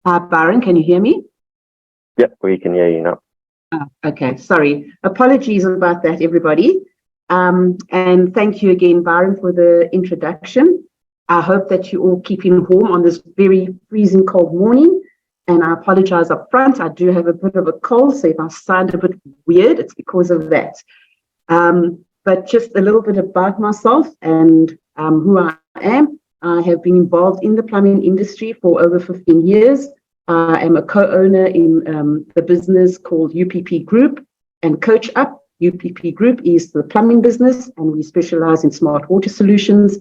Byron, can you hear me? Yep, we can hear you now. Okay, sorry. Apologies about that, everybody. And thank you again, Byron, for the introduction. I hope that you're all keeping warm on this very freezing cold morning. And I apologize up front. I do have a bit of a cold, so if I sound a bit weird, it's because of that. But just a little bit about myself and who I am. I have been involved in the plumbing industry for over 15 years. I am a co-owner in the business called UPP Group and Coach Up. UPP Group is the plumbing business, and we specialize in smart water solutions.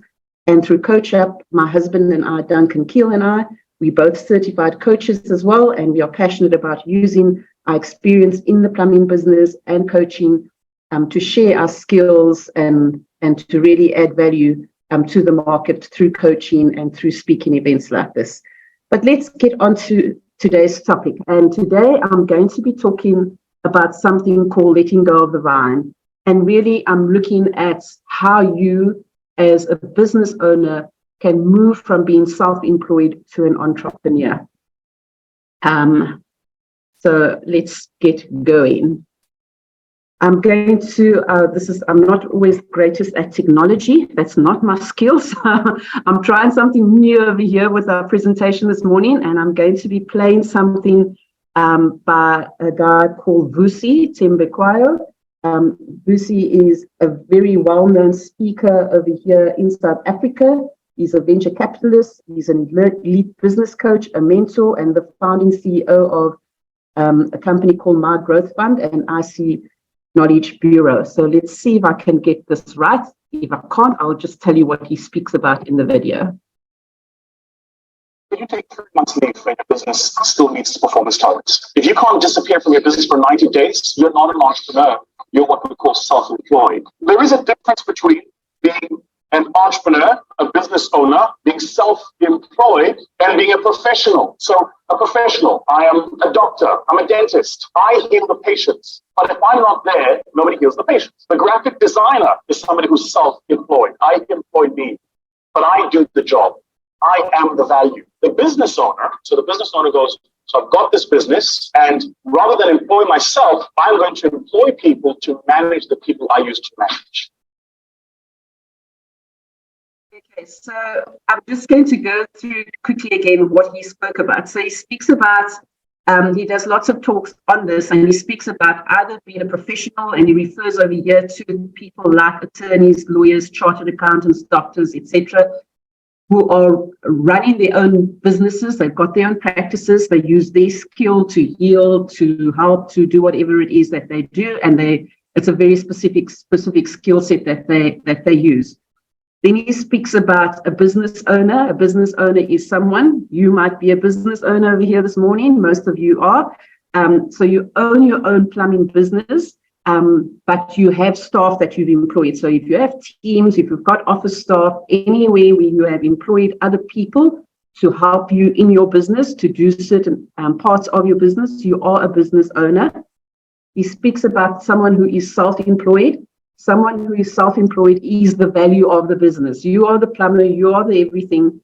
And through Coach Up, my husband and I, Duncan Keel and I, we're both certified coaches as well, and we are passionate about using our experience in the plumbing business and coaching to share our skills and to really add value to the market through coaching and through speaking events like this. But let's get on to today's topic. And today I'm going to be talking about something called letting go of the vine. And really, I'm looking at how you, as a business owner, can move from being self-employed to an entrepreneur. So let's get going. I'm going to, I'm not always greatest at technology. That's not my skill. So I'm trying something new over here with our presentation this morning, and I'm going to be playing something by a guy called Vusi Tembekwayo. Vusi is a very well-known speaker over here in South Africa. He's a venture capitalist. He's an elite business coach, a mentor, and the founding CEO of a company called My Growth Fund and IC Knowledge Bureau. So let's see if I can get this right. If I can't, I'll just tell you what he speaks about in the video. You take 3 months leave when your business still meets performance targets. If you can't disappear from your business for 90 days, you're not an entrepreneur. You're what we call self-employed. There is a difference between being an entrepreneur, a business owner, being self-employed, and being a professional. So a professional, I am a doctor, I'm a dentist, I heal the patients. But if I'm not there, nobody heals the patients. The graphic designer is somebody who's self-employed. I employ me, but I do the job. I am the value. The business owner, so the business owner goes, so I've got this business, and rather than employ myself, I'm going to employ people to manage the people I used to manage. Okay, so I'm just going to go through quickly again what he spoke about. So he speaks about, he does lots of talks on this, and he speaks about either being a professional, and he refers over here to people like attorneys, lawyers, chartered accountants, doctors, etc., who are running their own businesses. They've got their own practices. They use their skill to heal, to help, to do whatever it is that they do, and it's a very specific skill set that they use. Then he speaks about a business owner. A business owner is someone, you might be a business owner over here this morning, most of you are. So you own your own plumbing business, but you have staff that you've employed. So if you have teams, if you've got office staff, anywhere where you have employed other people to help you in your business, to do certain parts of your business, you are a business owner. He speaks about someone who is self-employed. Someone who is self-employed is the value of the business. You are the plumber, you are the everything.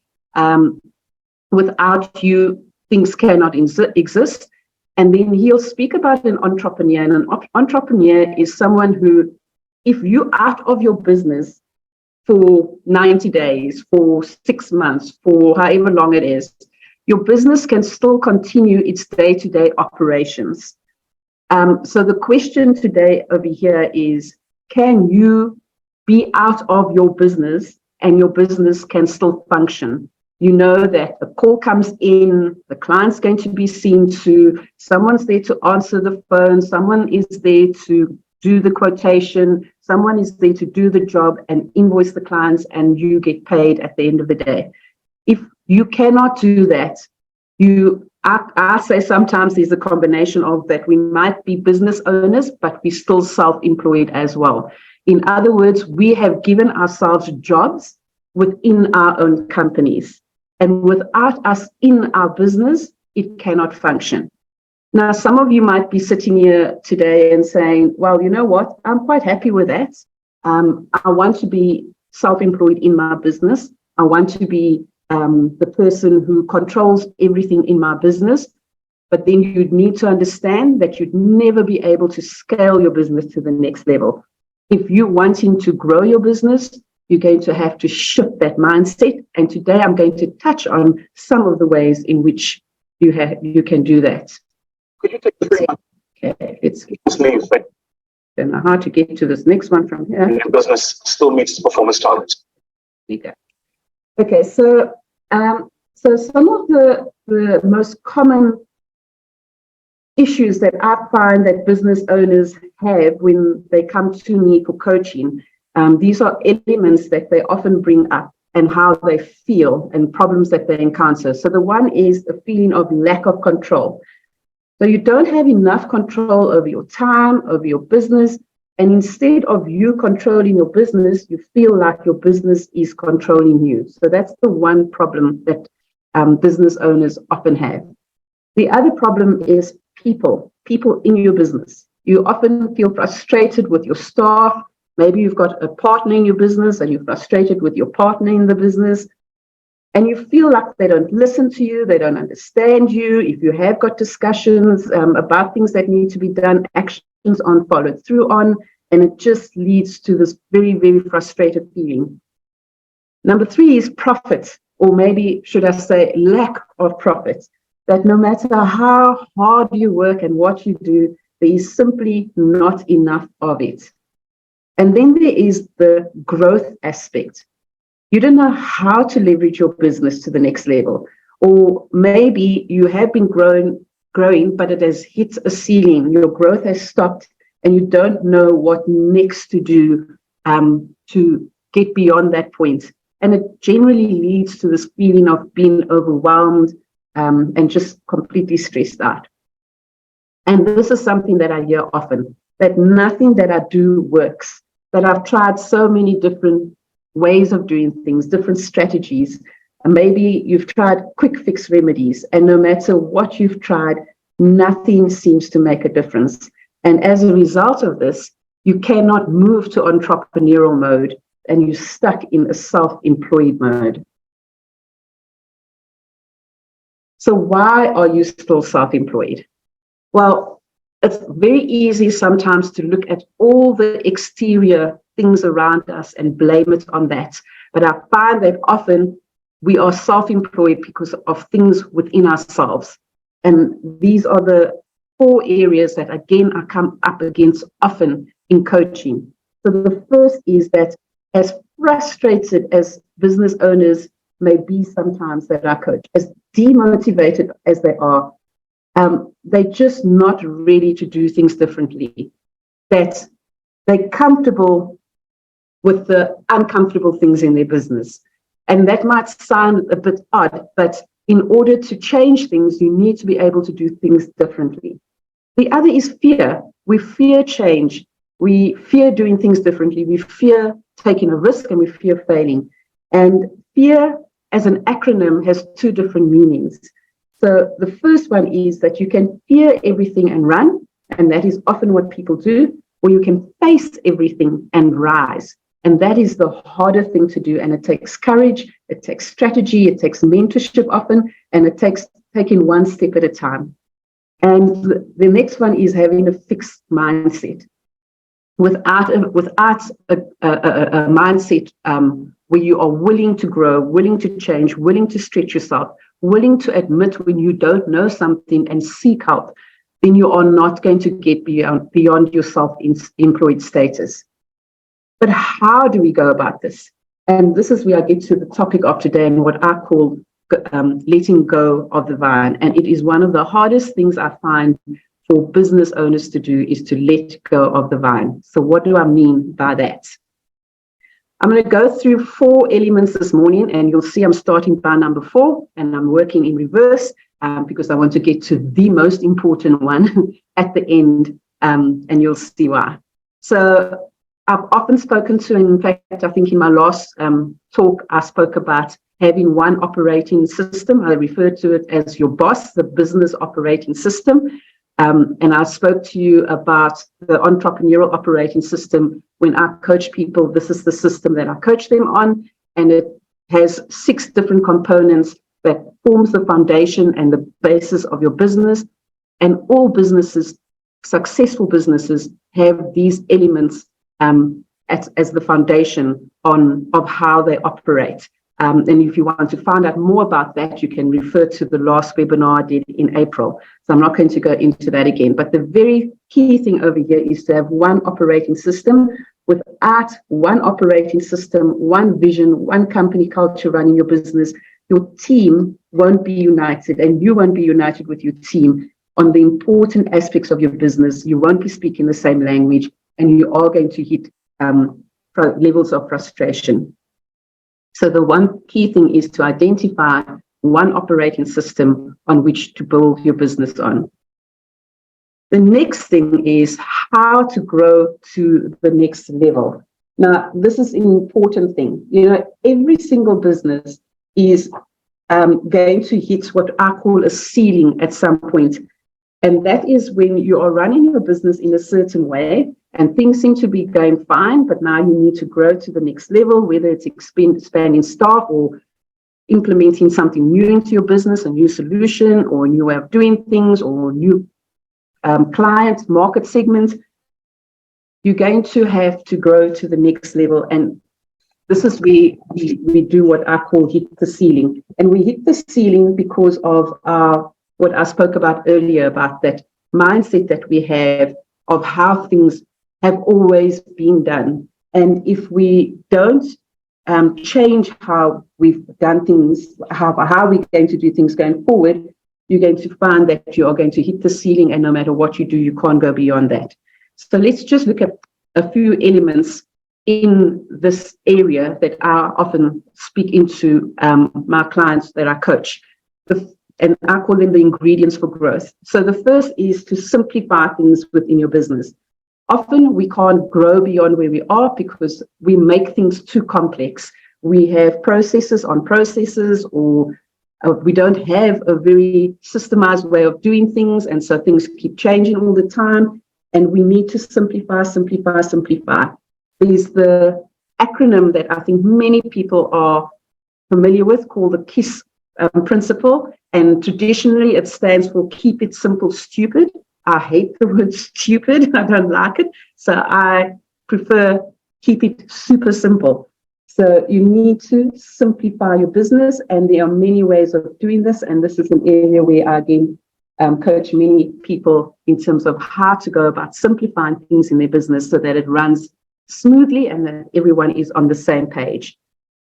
Without you, things cannot exist. And then he'll speak about an entrepreneur. And an entrepreneur is someone who, if you're out of your business for 90 days, for 6 months, for however long it is, your business can still continue its day-to-day operations. So the question today over here is, can you be out of your business and your business can still function? You know that a call comes in, the client's going to be seen to, someone's there to answer the phone, someone is there to do the quotation, someone is there to do the job and invoice the clients, and you get paid at the end of the day. If you cannot do that, I say sometimes there's a combination of that. We might be business owners, but we're still self-employed as well. In other words, we have given ourselves jobs within our own companies. And without us in our business, it cannot function. Now, some of you might be sitting here today and saying, well, you know what? I'm quite happy with that. I want to be self-employed in my business. I want to be the person who controls everything in my business. But then you'd need to understand that you'd never be able to scale your business to the next level. If you're wanting to grow your business, you're going to have to shift that mindset. And today I'm going to touch on some of the ways in which you can do that. Could you take Okay, let's leave, but don't know how to get to this next one from here. your business still meets the performance targets? Okay, so some of the most common issues that I find that business owners have when they come to me for coaching, these are elements that they often bring up and how they feel and problems that they encounter. So the one is the feeling of lack of control. So you don't have enough control over your time, over your business, and instead of you controlling your business, you feel like your business is controlling you. So that's the one problem that business owners often have. The other problem is people in your business. You often feel frustrated with your staff. Maybe you've got a partner in your business and you're frustrated with your partner in the business. And you feel like they don't listen to you, they don't understand you. If you have got discussions about things that need to be done, actions aren't followed through on, and it just leads to this very, very frustrated feeling. Number 3 is profit, or maybe should I say lack of profit, that no matter how hard you work and what you do, there is simply not enough of it. And then there is the growth aspect. You don't know how to leverage your business to the next level. Or maybe you have been growing, but it has hit a ceiling. Your growth has stopped and you don't know what next to do to get beyond that point. And it generally leads to this feeling of being overwhelmed and just completely stressed out. And this is something that I hear often, that nothing that I do works, that I've tried so many different ways of doing things, different strategies. And maybe you've tried quick fix remedies, and no matter what you've tried, nothing seems to make a difference. And as a result of this, you cannot move to entrepreneurial mode and you're stuck in a self-employed mode. So why are you still self-employed? Well, it's very easy sometimes to look at all the exterior things around us and blame it on that. But I find that often we are self-employed because of things within ourselves. And these are the 4 areas that, again, I come up against often in coaching. So the first is that as frustrated as business owners may be sometimes that I coach, as demotivated as they are, they're just not ready to do things differently. That they're comfortable with the uncomfortable things in their business. And that might sound a bit odd, but in order to change things, you need to be able to do things differently. The other is fear. We fear change. We fear doing things differently. We fear taking a risk and we fear failing. And fear as an acronym has 2 different meanings. So the first one is that you can fear everything and run, and that is often what people do, or you can face everything and rise. And that is the harder thing to do. And it takes courage, it takes strategy, it takes mentorship often, and it takes taking one step at a time. And the next one is having a fixed mindset. Without a mindset where you are willing to grow, willing to change, willing to stretch yourself, willing to admit when you don't know something and seek help, then you are not going to get beyond your self-employed status. But how do we go about this? And this is where I get to the topic of today and what I call letting go of the vine. And it is one of the hardest things I find for business owners to do, is to let go of the vine. So what do I mean by that? I'm going to go through 4 elements this morning, and you'll see I'm starting by number 4, and I'm working in reverse because I want to get to the most important one at the end, and you'll see why. So I've often spoken to, in fact, I think in my last talk, I spoke about having one operating system. I refer to it as your boss, the business operating system. And I spoke to you about the entrepreneurial operating system. When I coach people, this is the system that I coach them on. And it has 6 different components that forms the foundation and the basis of your business. And all businesses, successful businesses, have these elements as the foundation of how they operate. And if you want to find out more about that, you can refer to the last webinar I did in April. So I'm not going to go into that again. But the very key thing over here is to have one operating system. Without one operating system, one vision, one company culture running your business, your team won't be united, and you won't be united with your team on the important aspects of your business. You won't be speaking the same language, and you are going to hit levels of frustration. So the one key thing is to identify one operating system on which to build your business on. The next thing is how to grow to the next level. Now, this is an important thing. You know, every single business is going to hit what I call a ceiling at some point. And that is when you are running your business in a certain way and things seem to be going fine, but now you need to grow to the next level, whether it's expanding staff or implementing something new into your business, a new solution or a new way of doing things or new client market segment. You're going to have to grow to the next level. And this is where we do what I call hit the ceiling. And we hit the ceiling because of what I spoke about earlier, about that mindset that we have of how things have always been done. And if we don't change how we've done things, how we're going to do things going forward, you're going to find that you are going to hit the ceiling, and no matter what you do, you can't go beyond that. So let's just look at a few elements in this area that I often speak into my clients that I coach. And I call them the ingredients for growth. So the first is to simplify things within your business. Often we can't grow beyond where we are because we make things too complex. We have processes on processes, or we don't have a very systemized way of doing things. And so things keep changing all the time. And we need to simplify. There's the acronym that I think many people are familiar with called the KISS principle. And traditionally it stands for keep it simple, stupid. I hate the word stupid. I don't like it. So I prefer keep it super simple. So you need to simplify your business, and there are many ways of doing this. And this is an area where I, again, coach many people in terms of how to go about simplifying things in their business so that it runs smoothly and that everyone is on the same page.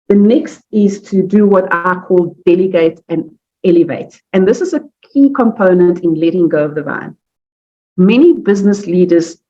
The next is to do what I call delegate and elevate. And this is a key component in letting go of the vine. Many business leaders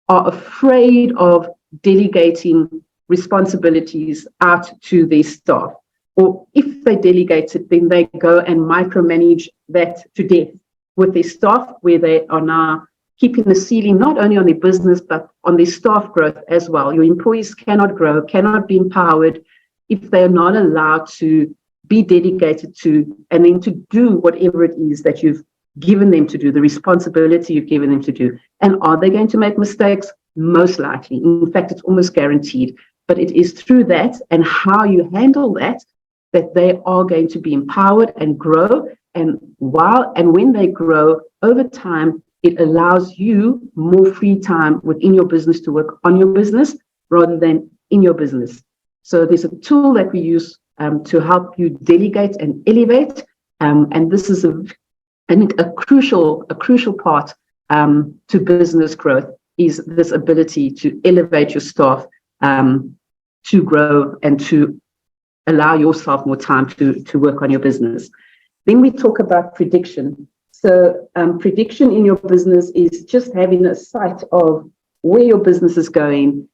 are afraid of delegating responsibilities out to their staff. Or if they delegate it, then they go and micromanage that to death with their staff, where they are now keeping the ceiling not only on their business, but on their staff growth as well. Your employees cannot grow, cannot be empowered if they are not allowed to be dedicated to and then to do whatever it is that you've given them to do, the responsibility you've given them to do. And are they going to make mistakes? Most likely. In fact, it's almost guaranteed. But it is through that and how you handle that they are going to be empowered and grow. And when they grow over time, it allows you more free time within your business to work on your business rather than in your business. So there's a tool that we use to help you delegate and elevate. And this is a crucial part to business growth, is this ability to elevate your staff to grow and to allow yourself more time to work on your business. Then we talk about prediction. So prediction in your business is just having a sight of where your business is going,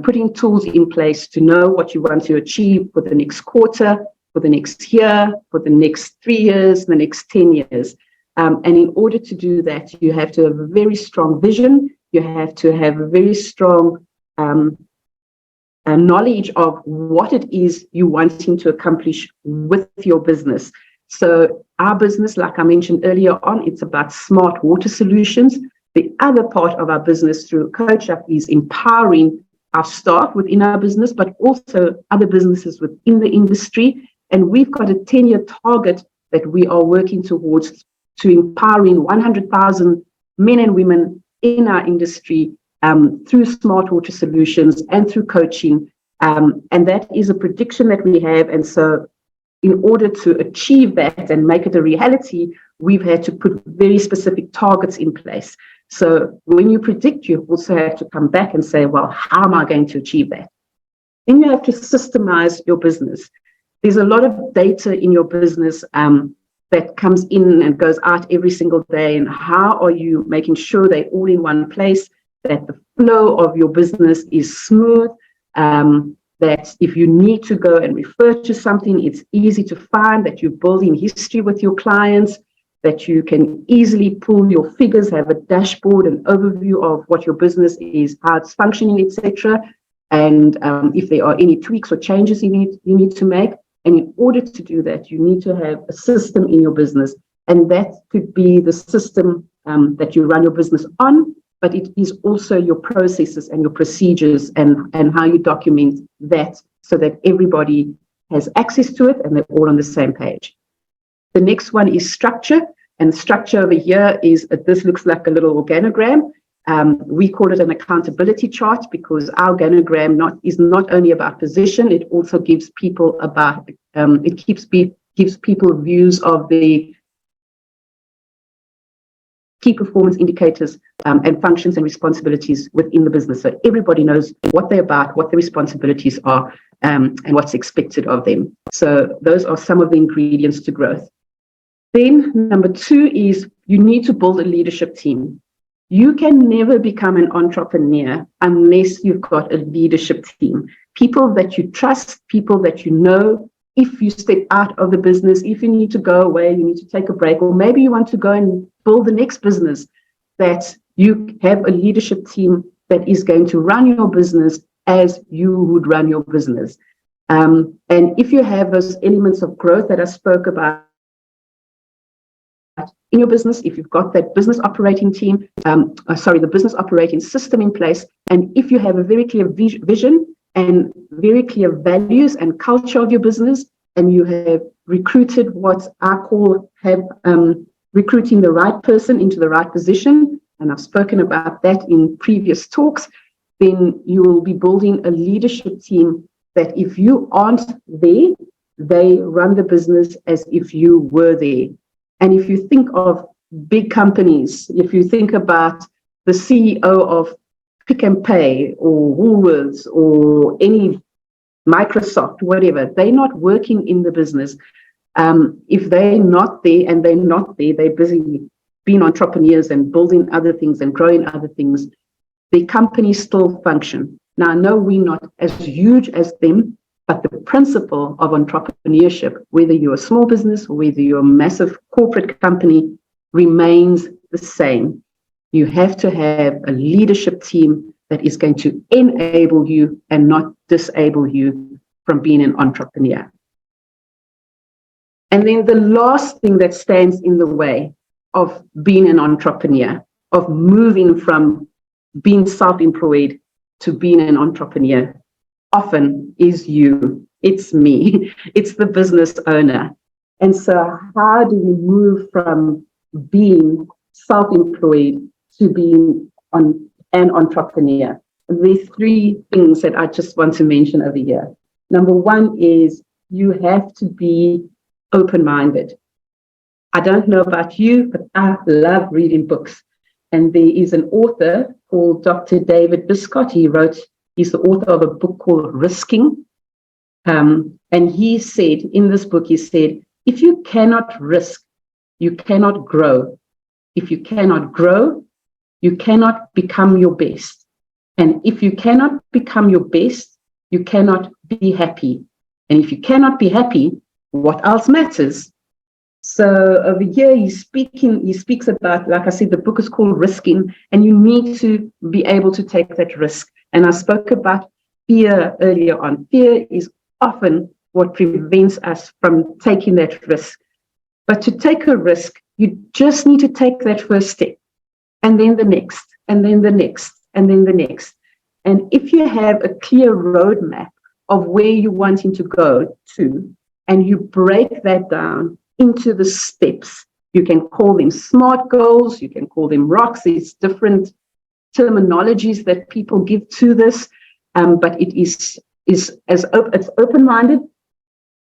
putting tools in place to know what you want to achieve for the next quarter, for the next year, for the next 3 years, the next 10 years. And in order to do that, you have to have a very strong vision. You have to have a very strong knowledge of what it is you're wanting to accomplish with your business. So our business, like I mentioned earlier on, it's about smart water solutions. The other part of our business through CoachUp is empowering our staff within our business, but also other businesses within the industry. And we've got a 10-year target that we are working towards to empowering 100,000 men and women in our industry through smart water solutions and through coaching. And that is a prediction that we have. And so in order to achieve that and make it a reality, we've had to put very specific targets in place. So when you predict, you also have to come back and say, well, how am I going to achieve that? Then you have to systemize your business. There's a lot of data in your business that comes in and goes out every single day. And how are you making sure they're all in one place, that the flow of your business is smooth, that if you need to go and refer to something, it's easy to find, that you're building history with your clients, that you can easily pull your figures, have a dashboard, an overview of what your business is, how it's functioning, etc. And if there are any tweaks or changes you need to make. And in order to do that, you need to have a system in your business. And that could be the system that you run your business on, but it is also your processes and your procedures and how you document that so that everybody has access to it and they're all on the same page. The next one is structure. And structure over here is, this looks like a little organogram. We call it an accountability chart because our organogram is not only about position, it also gives people gives people views of the key performance indicators and functions and responsibilities within the business. So everybody knows what they're about, what their responsibilities are, and what's expected of them. So those are some of the ingredients to growth. Then number 2 is you need to build a leadership team. You can never become an entrepreneur unless you've got a leadership team. People that you trust, people that you know. If you step out of the business, if you need to go away, you need to take a break, or maybe you want to go and build the next business, that you have a leadership team that is going to run your business as you would run your business. And if you have those elements of growth that I spoke about in your business, if you've got that business operating team, the business operating system in place, and if you have a very clear vision and very clear values and culture of your business, and you have recruited what I call recruiting the right person into the right position, and I've spoken about that in previous talks, then you will be building a leadership team that if you aren't there, they run the business as if you were there. And if you think of big companies, if you think about the CEO of Pick and Pay or Woolworths or any Microsoft, whatever, they're not working in the business. If they're not there, they're busy being entrepreneurs and building other things and growing other things, the companies still function. Now, I know we're not as huge as them, but the principle of entrepreneurship, whether you're a small business or whether you're a massive corporate company, remains the same. You have to have a leadership team that is going to enable you and not disable you from being an entrepreneur. And then the last thing that stands in the way of being an entrepreneur, of moving from being self-employed to being an entrepreneur, often is you. It's me. It's the business owner. And so how do we move from being self-employed to being an entrepreneur? There's 3 things that I just want to mention over here. Number 1 is you have to be open-minded. I don't know about you, but I love reading books. And there is an author called Dr. David Biscott. He's the author of a book called Risking. And he said, in this book, if you cannot risk, you cannot grow. If you cannot grow, you cannot become your best. And if you cannot become your best, you cannot be happy. And if you cannot be happy, what else matters? So over here, he speaks about, like I said, the book is called Risking, and you need to be able to take that risk. And I spoke about fear earlier on. Fear is often what prevents us from taking that risk. But to take a risk, you just need to take that first step, and then the next, and then the next, and then the next. And if you have a clear roadmap of where you're wanting to go to, and you break that down into the steps, you can call them SMART goals, you can call them rocks. It's different terminologies that people give to this, but it's open-minded,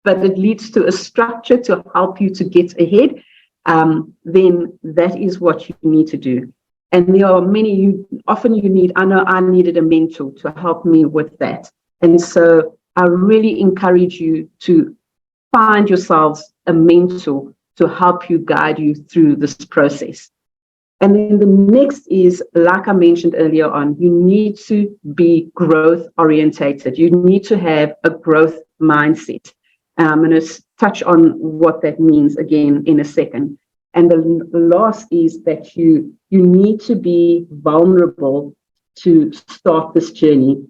but it leads to a structure to help you to get ahead. Then that is what you need to do. And there are many, I know I needed a mentor to help me with that. And so I really encourage you to find yourselves a mentor to help you, guide you through this process. And then the next is, like I mentioned earlier on, you need to be growth orientated. You need to have a growth mindset. I'm going to touch on what that means again in a second. And the last is that you need to be vulnerable to start this journey.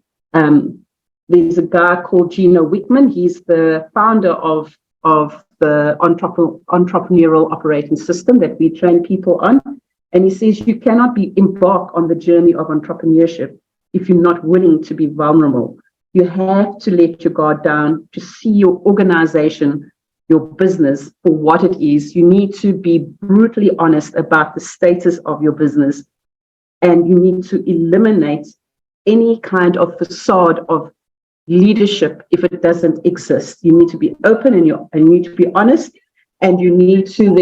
There's a guy called Gino Wickman. He's the founder of the entrepreneurial operating system that we train people on. And he says you cannot embark on the journey of entrepreneurship if you're not willing to be vulnerable. You have to let your guard down to see your organization, your business for what it is. You need to be brutally honest about the status of your business, and you need to eliminate any kind of facade of leadership if it doesn't exist. You need to be open, and you need to be honest, and you need to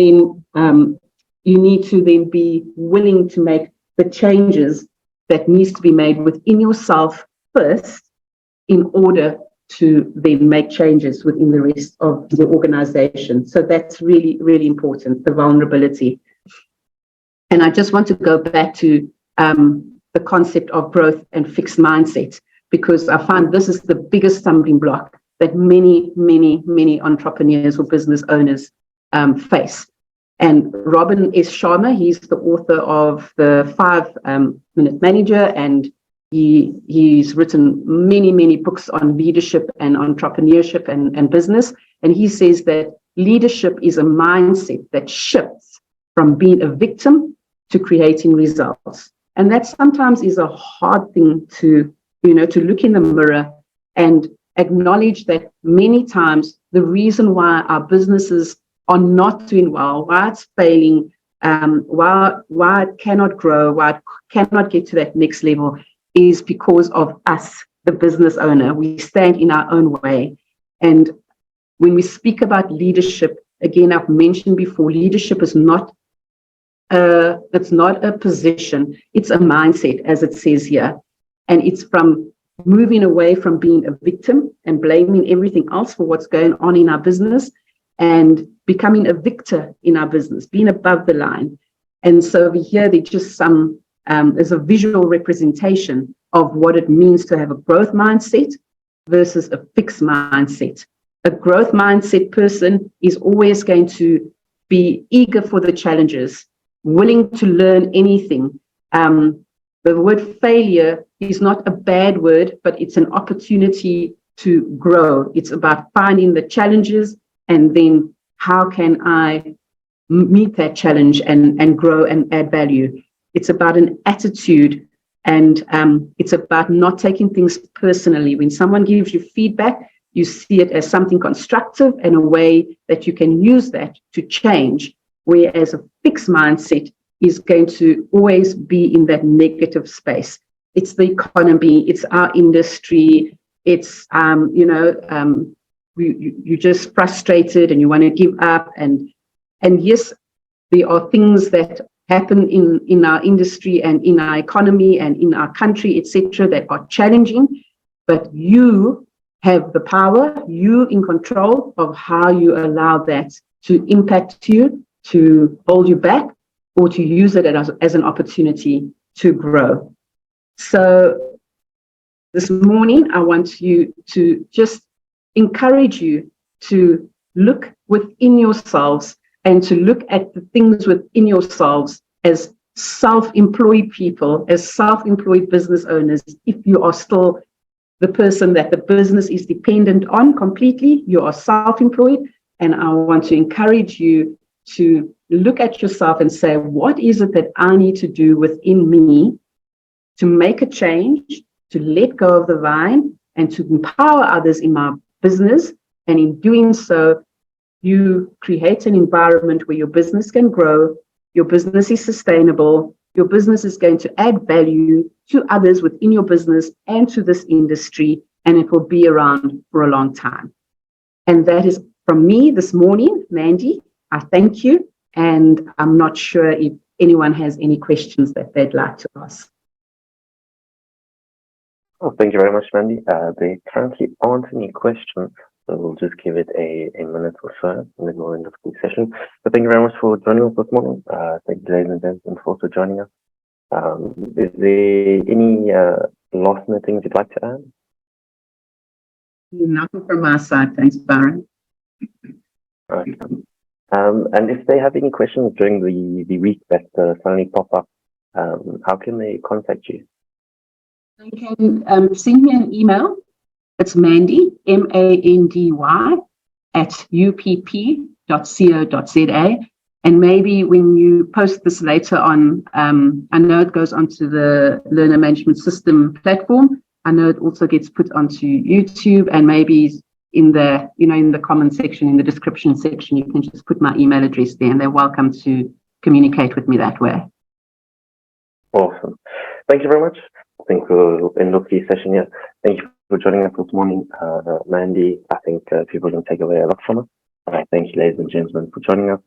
then be willing to make the changes that needs to be made within yourself first, in order to then make changes within the rest of the organization. So that's really, really important, the vulnerability. And I just want to go back to the concept of growth and fixed mindset, because I find this is the biggest stumbling block that many, many, many entrepreneurs or business owners face. And Robin S. Sharma, he's the author of the 5-Minute Manager, and he's written many, many books on leadership and entrepreneurship and business. And he says that leadership is a mindset that shifts from being a victim to creating results. And that sometimes is a hard thing to look in the mirror and acknowledge that many times the reason why our businesses are not doing well, why it's failing, why it cannot grow, why it cannot get to that next level, is because of us, the business owner. We stand in our own way. And when we speak about leadership, again, I've mentioned before, leadership is not it's not a position, it's a mindset, as it says here. And it's from moving away from being a victim and blaming everything else for what's going on in our business, and becoming a victor in our business, being above the line. And so over here, there's just there's a visual representation of what it means to have a growth mindset versus a fixed mindset. A growth mindset person is always going to be eager for the challenges, willing to learn anything. The word failure is not a bad word, but it's an opportunity to grow. It's about finding the challenges and then how can I meet that challenge and grow and add value. It's about an attitude, and it's about not taking things personally. When someone gives you feedback, you see it as something constructive and a way that you can use that to change, whereas a fixed mindset is going to always be in that negative space. It's the economy, it's our industry, it's, you're just frustrated and you want to give up. And yes, there are things that happen in our industry and in our economy and in our country, etc., that are challenging, but you have the power, you in control of how you allow that to impact you, to hold you back, or to use it as an opportunity to grow. So this morning, I want you to just encourage you to look within yourselves and to look at the things within yourselves as self-employed people, as self-employed business owners. If you are still the person that the business is dependent on completely, you are self-employed. And I want to encourage you to look at yourself and say, what is it that I need to do within me to make a change, to let go of the vine and to empower others in my business. And in doing so, you create an environment where your business can grow, your business is sustainable, your business is going to add value to others within your business and to this industry, and it will be around for a long time. And that is from me this morning, Mandy. I thank you, and I'm not sure if anyone has any questions that they'd like to ask. Oh, thank you very much, Mandy. There currently aren't any questions, so we'll just give it a minute or so, and then we'll end the session. But thank you very much for joining us this morning. Thank you, ladies and gentlemen, for also joining us. Is there any last minute things you'd like to add? Nothing from my side. Thanks, Baron. Okay. And if they have any questions during the week that suddenly pop up, how can they contact you? They can send me an email. It's Mandy, MANDY, at upp.co.za. And maybe when you post this later on, I know it goes onto the Learner Management System platform. I know it also gets put onto YouTube, and maybe in the, in the comment section, in the description section, you can just put my email address there, and they're welcome to communicate with me that way. Awesome. Thank you very much. I think we'll end up the session here. Thank you for joining us this morning. Mandy, I think people can take away a lot from us. Thank you, ladies and gentlemen, for joining us.